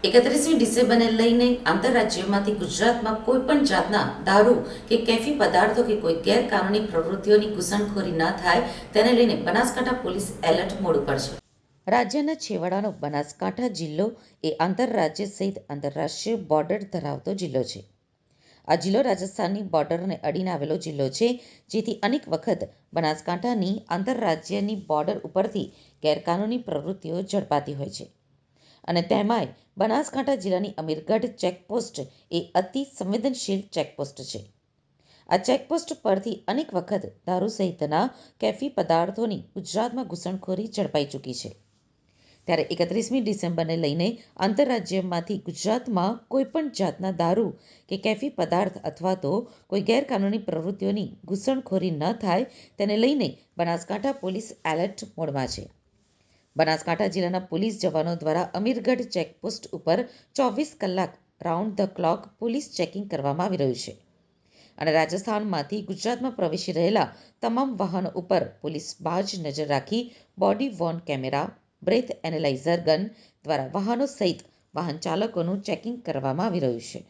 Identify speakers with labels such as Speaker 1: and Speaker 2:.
Speaker 1: 31મી ડિસેમ્બરને લઈને આંતરરાજ્યમાંથી ગુજરાતમાં કોઈ પણ જાતના દારૂ કે કેફી પદાર્થો કે કોઈ ગેરકાનૂની પ્રવૃત્તિઓની ઘૂસણખોરી ન થાય તેને લઈને બનાસકાંઠા પોલીસ એલર્ટ મોડ ઉપર છે. રાજ્યના છેવાડાનો બનાસકાંઠા જિલ્લો એ આંતરરાજ્ય સહિત આંતરરાષ્ટ્રીય બોર્ડર ધરાવતો જિલ્લો છે. આ જિલ્લો રાજસ્થાનની બોર્ડરને અડીને આવેલો જિલ્લો છે, જેથી અનેક વખત બનાસકાંઠાની આંતરરાજ્યની બોર્ડર ઉપરથી ગેરકાનૂની પ્રવૃત્તિઓ ઝડપાતી હોય છે. અને તેમાંય બનાસકાંઠા જિલ્લાની અમીરગઢ ચેકપોસ્ટ એ અતિ સંવેદનશીલ ચેકપોસ્ટ છે. આ ચેકપોસ્ટ પરથી અનેક વખત દારૂ સહિતના કેફી પદાર્થોની ગુજરાતમાં ઘૂસણખોરી ઝડપાઈ ચૂકી છે. ત્યારે 31મી ડિસેમ્બરને લઈને આંતરરાજ્યમાંથી ગુજરાતમાં કોઈપણ જાતના દારૂ કે કેફી પદાર્થ અથવા તો કોઈ ગેરકાનૂની પ્રવૃત્તિઓની ઘૂસણખોરી ન થાય તેને લઈને બનાસકાંઠા પોલીસ એલર્ટ મોડમાં છે. બનાસકાંઠા જિલ્લાના પોલીસ જવાનો દ્વારા અમીરગઢ ચેકપોસ્ટ ઉપર 24 કલાક round the clock police checking કરવામાં આવી રહ્યું છે. અને રાજસ્થાનમાંથી ગુજરાતમાં પ્રવેશી રહેલા તમામ વાહનો ઉપર પોલીસ બાજ નજર રાખી body worn camera, breath analyser gun દ્વારા વાહનો સહિત વાહન ચાલકોનું ચેકિંગ કરવામાં આવી રહ્યું છે.